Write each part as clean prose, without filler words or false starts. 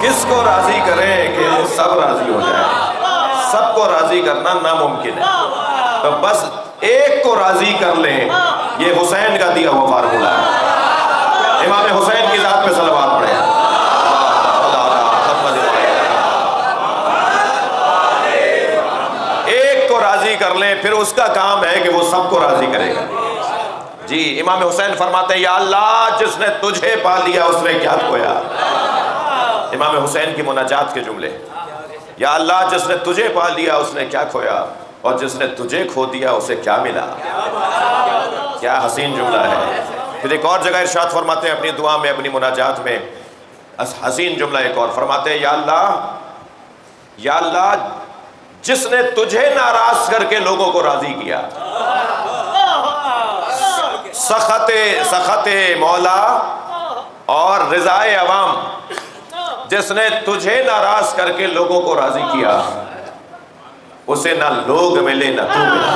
کس کو راضی کریں کہ سب راضی ہو جائیں؟ سب کو راضی کرنا ناممکن ہے، تو بس ایک کو راضی کر لیں، یہ حسین کا دیا ہوا فارمولہ ہے۔ امام حسین کی ذات پہ صلوات پڑھیں۔ ایک کو راضی کر لیں، پھر اس کا کام ہے کہ وہ سب کو راضی کرے گا۔ جی امام حسین فرماتے ہیں یا اللہ جس نے تجھے پا لیا اس نے کیا کھویا۔ امام حسین کی مناجات کے جملے، یا اللہ جس نے تجھے پا لیا اس نے کیا کھویا، اور جس نے تجھے کھو دیا اسے کیا ملا۔ کیا حسین جملہ ہے۔ پھر ایک اور جگہ ارشاد فرماتے ہیں اپنی دعا میں، اپنی مناجات میں، حسین جملہ ایک اور فرماتے ہیں یا اللہ جس نے تجھے ناراض کر کے لوگوں کو راضی کیا، سخط مولا اور رضائے عوام، جس نے تجھے ناراض کر کے لوگوں کو راضی کیا اسے نہ لوگ ملے نہ تو ملا،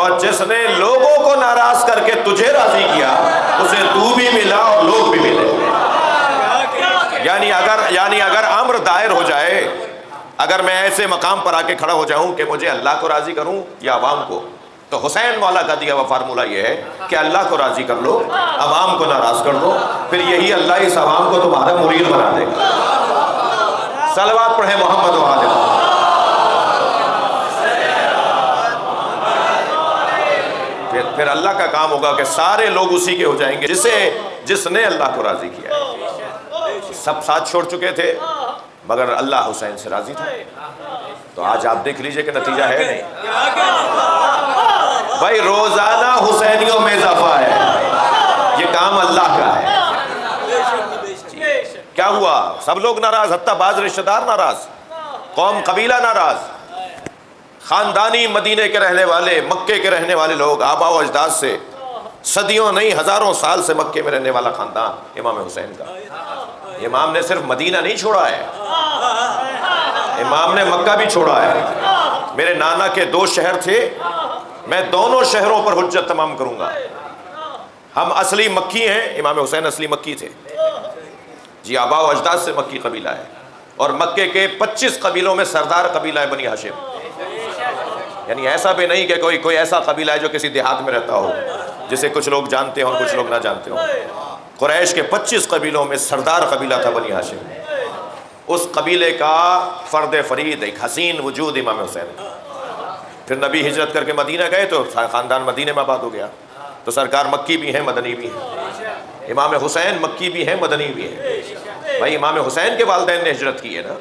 اور جس نے لوگوں کو ناراض کر کے تجھے راضی کیا اسے تو بھی ملا اور لوگ بھی ملے۔ یعنی اگر امر دائر ہو جائے، اگر میں ایسے مقام پر آ کے کھڑا ہو جاؤں کہ مجھے اللہ کو راضی کروں یا عوام کو، تو حسین مولا کا دیا ہوا فارمولہ یہ ہے کہ اللہ کو راضی کر لو، عوام کو ناراض کر دو، پھر یہی اللہ اس عوام کو تمہارا مرید بنا دے گا۔ صلوات پڑھیں محمد و آل محمد۔ پھر اللہ کا کام ہوگا کہ سارے لوگ اسی کے ہو جائیں گے جس نے اللہ کو راضی کیا ہے۔ سب ساتھ چھوڑ چکے تھے مگر اللہ حسین سے راضی تھا، تو آج آپ دیکھ لیجئے کہ نتیجہ ہے نہیں۔ بھائی روزانہ حسینیوں میں اضافہ ہے، یہ کام اللہ کا ہے۔ کیا ہوا؟ سب لوگ ناراض، حتیٰ بعض رشتہ دار ناراض، قوم قبیلہ ناراض، خاندانی مدینے کے رہنے والے، مکے کے رہنے والے لوگ، آبا و اجداد سے صدیوں نہیں ہزاروں سال سے مکے میں رہنے والا خاندان امام حسین کا۔ امام نے صرف مدینہ نہیں چھوڑا ہے، امام نے مکہ بھی چھوڑا ہے۔ میرے نانا کے 2 شہر تھے، میں دونوں شہروں پر حجت تمام کروں گا۔ ہم اصلی مکی ہیں، امام حسین اصلی مکی تھے جی، آبا و اجداد سے مکی قبیلہ ہے، اور مکے کے 25 قبیلوں میں سردار قبیلہ ہے بنی ہاشم۔ یعنی ایسا بھی نہیں کہ کوئی ایسا قبیلہ ہے جو کسی دیہات میں رہتا ہو جسے کچھ لوگ جانتے ہوں کچھ لوگ نہ جانتے ہوں۔ قریش کے 25 قبیلوں میں سردار قبیلہ تھا بنی ہاشم، اس قبیلے کا فرد فرید ایک حسین وجود امام حسین۔ پھر نبی ہجرت کر کے مدینہ گئے تو خاندان مدینہ میں آباد ہو گیا، تو سرکار مکی بھی ہیں مدنی بھی ہیں، امام حسین مکی بھی ہیں مدنی بھی ہیں۔ بھائی امام حسین کے والدین نے ہجرت کی ہے نا،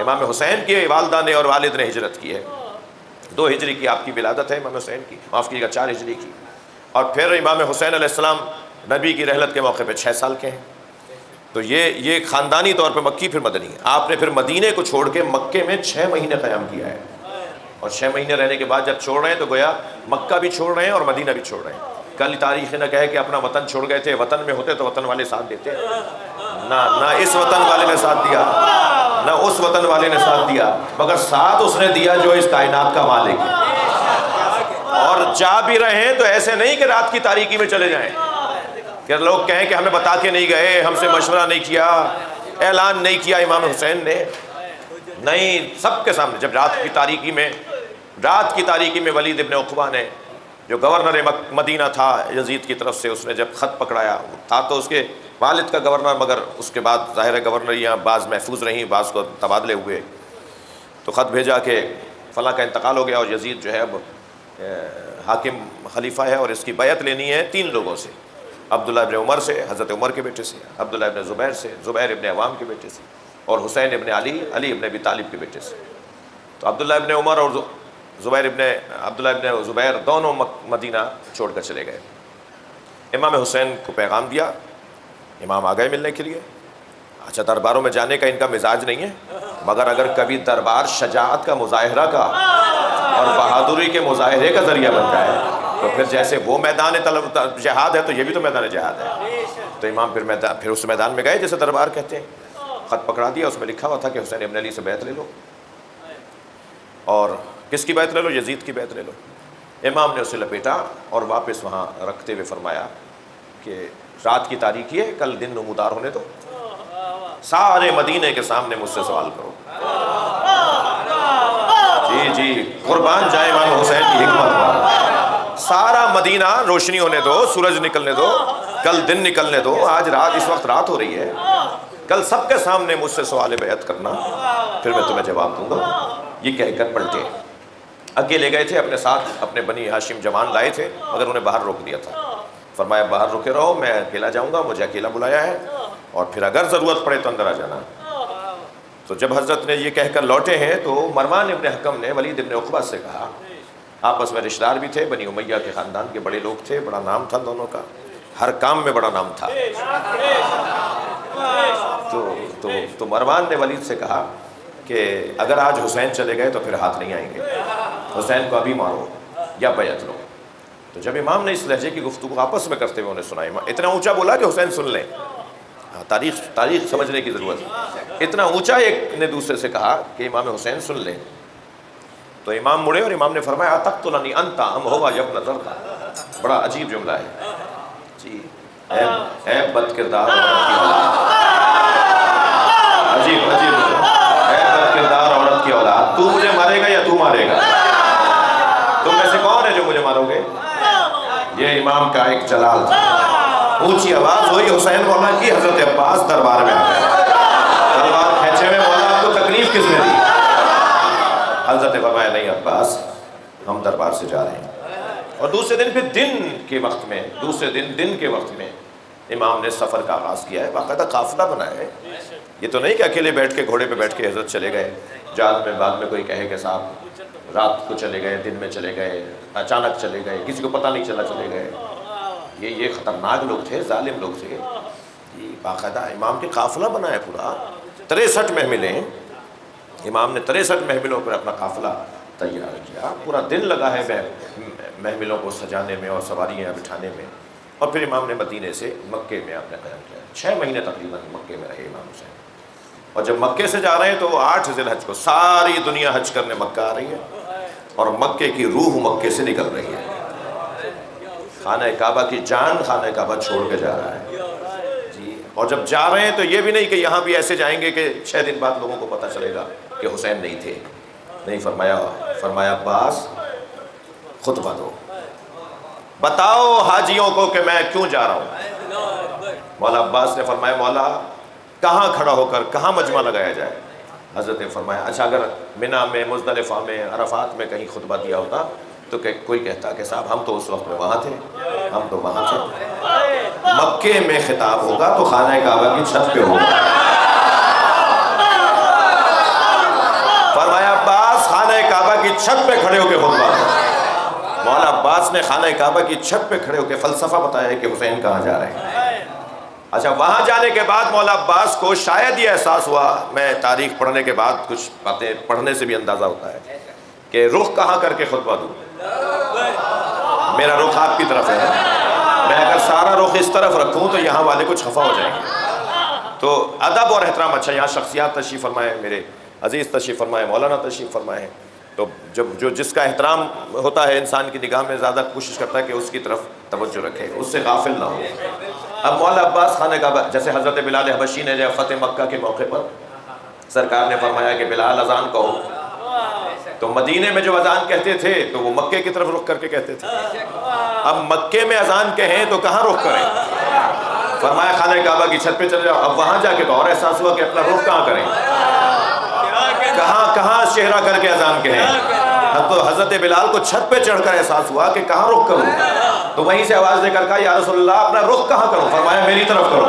امام حسین کی والدہ نے اور والد نے ہجرت کی ہے۔ 2 ہجری کی آپ کی ولادت ہے امام حسین کی، معاف کیجیے گا 4 ہجری کی، اور پھر امام حسین علیہ السلام نبی کی رحلت کے موقع پہ 6 سال کے ہیں، تو یہ خاندانی طور پہ مکی پھر مدنی ہے۔ آپ نے پھر مدینے کو چھوڑ کے مکے میں 6 مہینے قیام کیا ہے، اور 6 مہینے رہنے کے بعد جب چھوڑ رہے ہیں تو گویا مکہ بھی چھوڑ رہے ہیں اور مدینہ بھی چھوڑ رہے ہیں۔ کل تاریخ نہ کہے کہ اپنا وطن چھوڑ گئے تھے، وطن میں ہوتے تو وطن والے ساتھ دیتے، نہ اس وطن والے نے ساتھ دیا نہ اس وطن والے نے ساتھ دیا، مگر ساتھ اس نے دیا جو اس کائنات کا مالک ہے۔ اور جا بھی رہے ہیں تو ایسے نہیں کہ رات کی تاریکی میں چلے جائیں کہ لوگ کہیں کہ ہمیں بتا کے نہیں گئے، ہم سے مشورہ نہیں کیا، اعلان نہیں کیا امام حسین نے۔ نہیں، سب کے سامنے جب رات کی تاریکی میں ولید ابن عقبہ نے، جو گورنر مدینہ تھا یزید کی طرف سے، اس نے جب خط پکڑایا، تھا تو اس کے والد کا گورنر، مگر اس کے بعد ظاہر ہے گورنریاں بعض محفوظ رہیں، بعض کو تبادلے ہوئے، تو خط بھیجا کہ فلاں کا انتقال ہو گیا اور یزید جو ہے اب حاکم خلیفہ ہے، اور اس کی بیعت لینی ہے 3 لوگوں سے، عبداللہ ابن عمر سے، حضرت عمر کے بیٹے سے، عبداللہ ابن زبیر سے، زبیر ابن عوام کے بیٹے سے، اور حسین ابن علی ابن ابی طالب کے بیٹے سے۔ تو عبداللہ ابن عمر اور عبداللہ ابن زبیر دونوں مدینہ چھوڑ کر چلے گئے۔ امام حسین کو پیغام دیا، امام آ گئے ملنے کے لیے۔ اچھا، درباروں میں جانے کا ان کا مزاج نہیں ہے، مگر اگر کبھی دربار شجاعت کا مظاہرہ کا اور بہادری کے مظاہرے کا ذریعہ بن جائے تو پھر جیسے وہ میدان جہاد ہے تو یہ بھی تو میدان جہاد ہے۔ تو امام پھر اس میدان میں گئے جیسے دربار کہتے ہیں، خط پکڑا دیا، اس میں لکھا ہوا تھا کہ حسین ابن علی سے بیعت لے لو، اور کس کی بیعت لے لو؟ یزید کی بیعت لے لو۔ امام نے اسے لپیٹا اور واپس وہاں رکھتے ہوئے فرمایا کہ رات کی تاریکی ہے، کل دن نمودار ہونے دو۔ سارے مدینے کے سامنے مجھ سے سوال کرو۔ جی جی قربان جائے امام حسین کی حکمت پر۔ سارا مدینہ روشنی ہونے دو، سورج نکلنے دو، کل دن نکلنے دو، آج رات، اس وقت رات ہو رہی ہے، کل سب کے سامنے مجھ سے سوال بیعت کرنا، پھر میں تمہیں جواب دوں گا۔ یہ کہہ کر پلٹے، اکیلے گئے تھے، اپنے ساتھ اپنے بنی ہاشم جوان لائے تھے، مگر انہیں باہر روک دیا تھا۔ فرمایا باہر رکے رہو، میں اکیلا جاؤں گا، مجھے اکیلا بلایا ہے، اور پھر اگر ضرورت پڑے تو اندر آ جانا۔ تو جب حضرت نے یہ کہہ کر لوٹے ہیں تو مروان ابن حکم نے ولید ابن عقبہ سے کہا، آپس میں رشتہ دار بھی تھے، بنی امیہ کے خاندان کے بڑے لوگ تھے، بڑا نام تھا دونوں کا، ہر کام میں بڑا نام تھا۔ تو مروان نے ولید سے کہا کہ اگر آج حسین چلے گئے تو پھر ہاتھ نہیں آئیں گے، حسین کو ابھی مارو یا بیعت لو۔ تو جب امام نے اس لہجے کی گفتگو آپس میں کرتے ہوئے انہیں سنا، اتنا اونچا بولا کہ حسین سن لیں، تاریخ سمجھنے کی ضرورت ہے، اتنا اونچا ایک نے دوسرے سے کہا کہ امام حسین سن لیں۔ تو امام مڑے اور امام نے فرمایا اتقتلنی انت ام ہوا یا ابن زرقہ۔ بڑا عجیب جملہ ہے جی، اے بد کردار عورت کی اولاد، عجیب عجیب، اے بد کردار عورت کی اولاد، تو مجھے مارے گا یا تو مارے گا؟ تم میں سے کون ہے جو مجھے مارو گے؟ یہ امام کا ایک جلال تھا۔ اونچی آواز ہوئی، حسین مولا کی، حضرت عباس دربار میں آ گئے، تلوار کھینچے میں، مولا آپ کو تکلیف کس نے دی؟ حضرت نے فرمایا نہیں عباس، ہم دربار سے جا رہے ہیں۔ اور دوسرے دن پھر دن کے وقت میں امام نے سفر کا آغاز کیا ہے، باقاعدہ قافلہ بنا ہے۔ یہ تو نہیں کہ اکیلے بیٹھ کے گھوڑے پہ بیٹھ کے حضرت چلے گئے، جہاد میں بعد میں کوئی کہے کہ صاحب رات کو چلے گئے، دن میں چلے گئے، اچانک چلے گئے، کسی کو پتہ نہیں چلا چلے گئے۔ یہ خطرناک لوگ تھے، ظالم لوگ تھے۔ یہ باقاعدہ امام کے قافلہ بنا ہے پورا، 63 محملیں، امام نے 63 محملوں پر اپنا قافلہ تیار کیا، پورا دن لگا ہے محملوں کو سجانے میں اور سواریاں بٹھانے میں۔ اور پھر امام نے مدینے سے مکے میں آپ نے قیام کیا، 6 مہینے تقریباً مکے میں رہے امام حسین۔ اور جب مکے سے جا رہے ہیں تو 8 ذی الحج کو ساری دنیا حج کرنے مکہ آ رہی ہے، اور مکے کی روح مکے سے نکل رہی ہے۔ خانہ کعبہ کی جان خانہ کعبہ چھوڑ کے جا رہا ہے جی۔ اور جب جا رہے ہیں تو یہ بھی نہیں کہ یہاں بھی ایسے جائیں گے کہ 6 دن بعد لوگوں کو پتہ چلے گا کہ حسین نہیں تھے، نہیں، فرمایا عباس خطبہ دو، بتاؤ حاجیوں کو کہ میں کیوں جا رہا ہوں۔ مولا عباس نے فرمایا مولا کہاں کھڑا ہو کر کہاں مجمع لگایا جائے؟ حضرت نے فرمایا اچھا اگر منی میں، مزدلفہ میں، عرفات میں کہیں خطبہ دیا ہوتا تو کوئی کہتا کہ صاحب ہم تو اس وقت میں وہاں تھے، ہم تو وہاں تھے۔ مکے میں خطاب ہوگا تو خانہ کعبہ کی چھت پہ ہوگا۔ فرمایا عباس خانہ کعبہ کی چھت پہ کھڑے ہو کے خطبہ دو۔ مولا عباس نے خانہ کعبہ کی چھت پہ کھڑے ہو کے فلسفہ بتایا کہ حسین کہاں جا رہے ہیں۔ اچھا وہاں جانے کے بعد مولا عباس کو شاید یہ احساس ہوا، میں تاریخ پڑھنے کے بعد کچھ باتیں پڑھنے سے بھی اندازہ ہوتا ہے کہ رخ کہاں کر کے خطبہ دوں، میرا رخ آپ کی طرف ہے، میں اگر سارا رخ اس طرف رکھوں تو یہاں والے کچھ خفا ہو جائیں گے۔ تو ادب اور احترام، اچھا یہاں شخصیات تشریف فرمائے، میرے عزیز تشریف فرمائے، مولانا تشریف فرمائے، تو جو جس کا احترام ہوتا ہے انسان کی نگاہ میں زیادہ کوشش کرتا ہے کہ اس کی طرف توجہ رکھے، اس سے غافل نہ ہو۔ اب مولا عباس خانہ کعبہ، جیسے حضرت بلال حبشی نے جب فتح مکہ کے موقع پر سرکار نے فرمایا کہ بلال اذان کہو، تو مدینے میں جو اذان کہتے تھے تو وہ مکے کی طرف رخ کر کے کہتے تھے۔ اب مکے میں اذان کہیں تو کہاں رخ کریں؟ فرمایا خانہ کعبہ کی چھت پہ چلے جاؤ۔ اب وہاں جا کے تو اور احساس ہوا کہ اپنا رخ کہاں کریں، کہاں چہرہ کر کے اذان کہیں۔ تو حضرت بلال کو چھت پہ چڑھ کر احساس ہوا کہ کہاں رخ کروں، تو وہیں سے آواز دے کر کہا یا رسول اللہ اپنا رخ کہاں کروں؟ فرمایا میری طرف کرو۔